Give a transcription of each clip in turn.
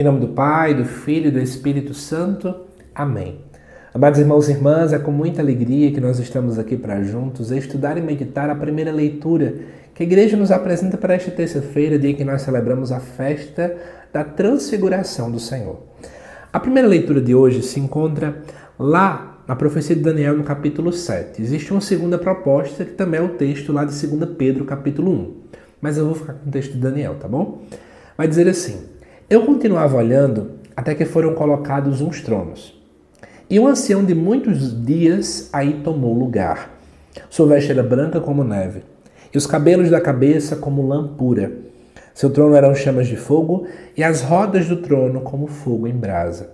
Em nome do Pai, do Filho e do Espírito Santo. Amém. Amados irmãos e irmãs, é com muita alegria que nós estamos aqui para juntos estudar e meditar a primeira leitura que a igreja nos apresenta para esta terça-feira, dia em que nós celebramos a festa da transfiguração do Senhor. A primeira leitura de hoje se encontra lá na profecia de Daniel, no capítulo 7. Existe uma segunda proposta, que também é o texto lá de 2 Pedro, capítulo 1. Mas eu vou ficar com o texto de Daniel, tá bom? Vai dizer assim: Eu continuava olhando até que foram colocados uns tronos. E um ancião de muitos dias aí tomou lugar. Sua veste era branca como neve, e os cabelos da cabeça como lã pura. Seu trono eram chamas de fogo, e as rodas do trono como fogo em brasa.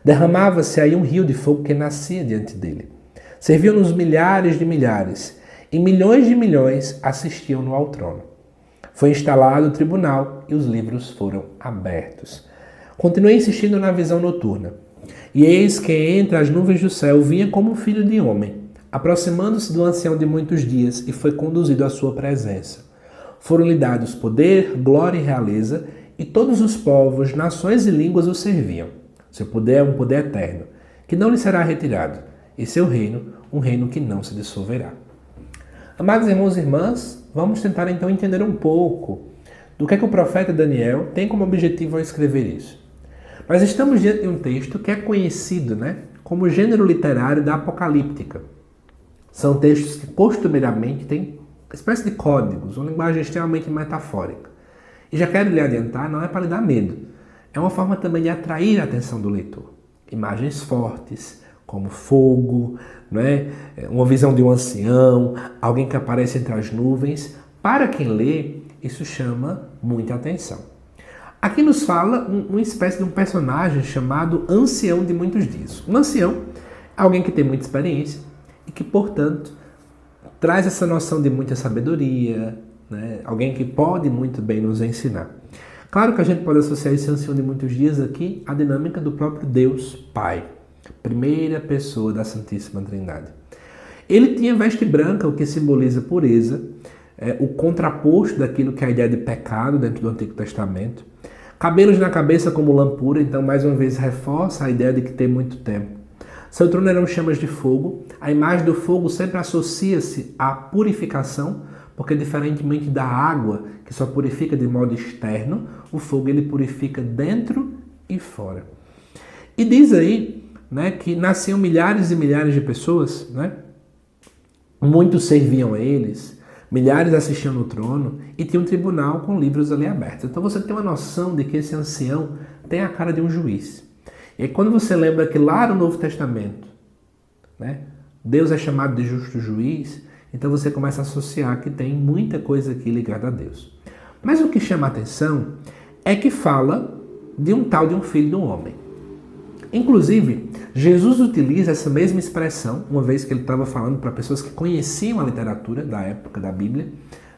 Derramava-se aí um rio de fogo que nascia diante dele. Serviam-nos milhares de milhares, e milhões de milhões assistiam-no ao trono. Foi instalado o tribunal e os livros foram abertos. Continuei insistindo na visão noturna. E eis que entre as nuvens do céu vinha como um filho de homem, aproximando-se do ancião de muitos dias, e foi conduzido à sua presença. Foram-lhe dados poder, glória e realeza, e todos os povos, nações e línguas o serviam. Seu poder é um poder eterno, que não lhe será retirado, e seu reino, um reino que não se dissolverá. Amados irmãos e irmãs, vamos tentar então entender um pouco do que é que o profeta Daniel tem como objetivo ao escrever isso. Nós estamos diante de um texto que é conhecido, como gênero literário da apocalíptica. São textos que costumeiramente têm uma espécie de códigos, uma linguagem extremamente metafórica. E já quero lhe adiantar, não é para lhe dar medo. É uma forma também de atrair a atenção do leitor. Imagens fortes, como fogo, uma visão de um ancião, alguém que aparece entre as nuvens. Para quem lê, isso chama muita atenção. Aqui nos fala uma espécie de um personagem chamado Ancião de Muitos Dias. Um ancião é alguém que tem muita experiência e que, portanto, traz essa noção de muita sabedoria, alguém que pode muito bem nos ensinar. Claro que a gente pode associar esse ancião de muitos dias aqui à dinâmica do próprio Deus Pai, primeira pessoa da Santíssima Trindade. Ele tinha veste branca, o que simboliza pureza, o contraposto daquilo que é a ideia de pecado dentro do Antigo Testamento. Cabelos na cabeça como lã pura, então mais uma vez reforça a ideia de que tem muito tempo. Seu trono eram chamas de fogo. A imagem do fogo sempre associa-se à purificação, porque diferentemente da água, que só purifica de modo externo, o fogo ele purifica dentro e fora. E diz aí que nasciam milhares e milhares de pessoas, muitos serviam a eles, milhares assistiam no trono e tinha um tribunal com livros ali abertos. Então você tem uma noção de que esse ancião tem a cara de um juiz. E aí, quando você lembra que lá no Novo Testamento, Deus é chamado de justo juiz, então você começa a associar que tem muita coisa aqui ligada a Deus. Mas o que chama a atenção é que fala de um tal de um filho do homem. Inclusive, Jesus utiliza essa mesma expressão, uma vez que ele estava falando para pessoas que conheciam a literatura da época da Bíblia.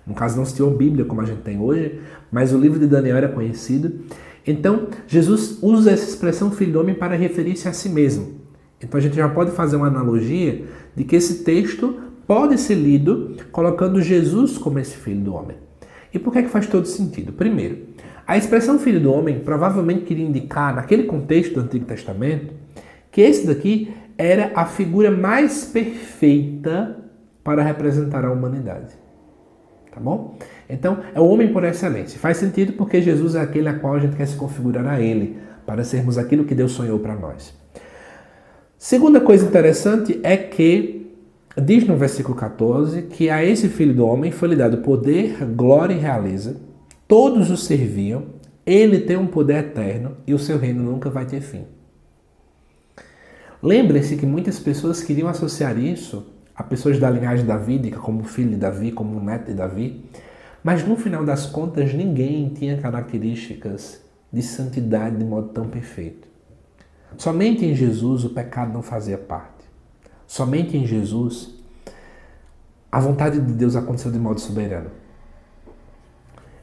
No caso, não se tinha uma Bíblia como a gente tem hoje, mas o livro de Daniel era conhecido. Então, Jesus usa essa expressão filho do homem para referir-se a si mesmo. Então, a gente já pode fazer uma analogia de que esse texto pode ser lido colocando Jesus como esse filho do homem. E por que faz todo sentido? Primeiro, a expressão filho do homem provavelmente queria indicar, naquele contexto do Antigo Testamento, que esse daqui era a figura mais perfeita para representar a humanidade. Tá bom? Então, é o homem por excelência. Faz sentido porque Jesus é aquele a qual a gente quer se configurar a ele, para sermos aquilo que Deus sonhou para nós. Segunda coisa interessante é que diz no versículo 14 que a esse filho do homem foi lhe dado poder, glória e realeza. Todos o serviam, ele tem um poder eterno e o seu reino nunca vai ter fim. Lembre-se que muitas pessoas queriam associar isso a pessoas da linhagem davídica, como o filho de Davi, como o neto de Davi, mas no final das contas ninguém tinha características de santidade de modo tão perfeito. Somente em Jesus o pecado não fazia parte. Somente em Jesus a vontade de Deus aconteceu de modo soberano.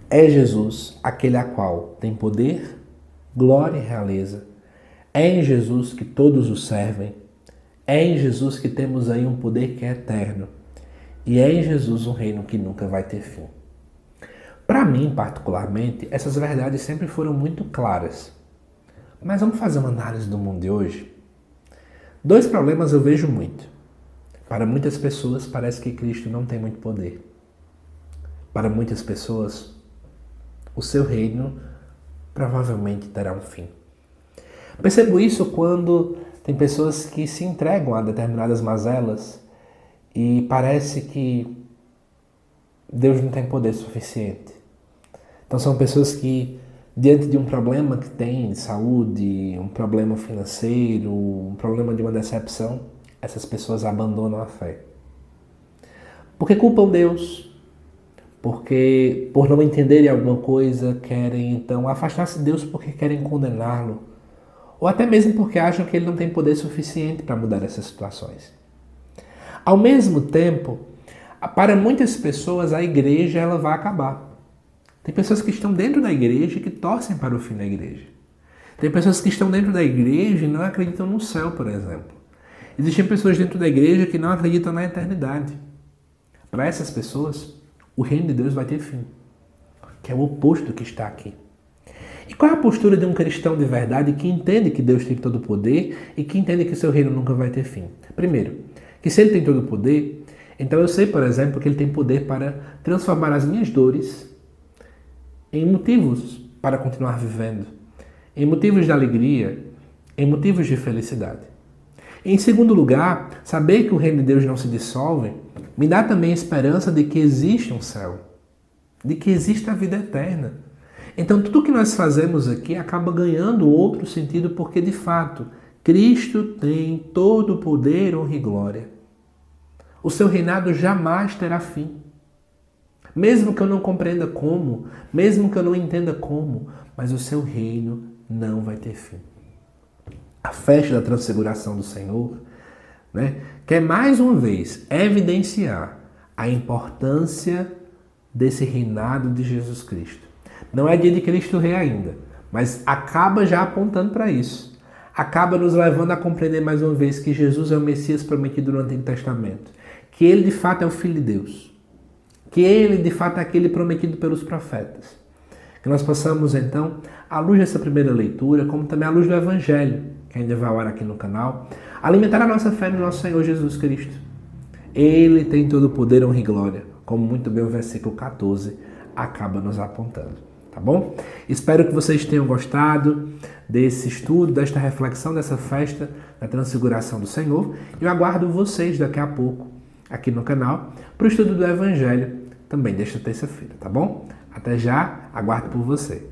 É Jesus aquele a qual tem poder, glória e realeza. É em Jesus que todos o servem. É em Jesus que temos aí um poder que é eterno. E é em Jesus um reino que nunca vai ter fim. Para mim, particularmente, essas verdades sempre foram muito claras. Mas vamos fazer uma análise do mundo de hoje? Dois problemas eu vejo muito. Para muitas pessoas parece que Cristo não tem muito poder. Para muitas pessoas, o seu reino provavelmente terá um fim. Percebo isso quando tem pessoas que se entregam a determinadas mazelas e parece que Deus não tem poder suficiente. Então são pessoas que, diante de um problema que tem de saúde, um problema financeiro, um problema de uma decepção, essas pessoas abandonam a fé. Porque culpam Deus, porque por não entenderem alguma coisa querem então afastar-se de Deus porque querem condená-lo, ou até mesmo porque acham que ele não tem poder suficiente para mudar essas situações. Ao mesmo tempo, para muitas pessoas a igreja ela vai acabar. Tem pessoas que estão dentro da igreja e que torcem para o fim da igreja. Tem pessoas que estão dentro da igreja e não acreditam no céu, por exemplo. Existem pessoas dentro da igreja que não acreditam na eternidade. Para essas pessoas, o reino de Deus vai ter fim, que é o oposto do que está aqui. E qual é a postura de um cristão de verdade que entende que Deus tem todo o poder e que entende que o seu reino nunca vai ter fim? Primeiro, que se ele tem todo o poder, então eu sei, por exemplo, que ele tem poder para transformar as minhas dores em motivos para continuar vivendo, em motivos de alegria, em motivos de felicidade. Em segundo lugar, saber que o reino de Deus não se dissolve me dá também a esperança de que existe um céu, de que existe a vida eterna. Então tudo que nós fazemos aqui acaba ganhando outro sentido porque, de fato, Cristo tem todo o poder, honra e glória. O seu reinado jamais terá fim. Mesmo que eu não compreenda como, mesmo que eu não entenda como, mas o seu reino não vai ter fim. A festa da transfiguração do Senhor, quer mais uma vez evidenciar a importância desse reinado de Jesus Cristo. Não é dia de Cristo Rei ainda, mas acaba já apontando para isso. Acaba nos levando a compreender mais uma vez que Jesus é o Messias prometido no Antigo Testamento, que ele de fato é o Filho de Deus, que ele de fato é aquele prometido pelos profetas. Que nós possamos então, à luz dessa primeira leitura, como também à luz do Evangelho, que ainda vai ao ar aqui no canal, alimentar a nossa fé no nosso Senhor Jesus Cristo. Ele tem todo o poder, honra e glória, como muito bem o versículo 14 acaba nos apontando. Tá bom? Espero que vocês tenham gostado desse estudo, desta reflexão, dessa festa da transfiguração do Senhor. Eu aguardo vocês daqui a pouco aqui no canal para o estudo do Evangelho também desta terça-feira, tá bom? Até já, aguardo por você.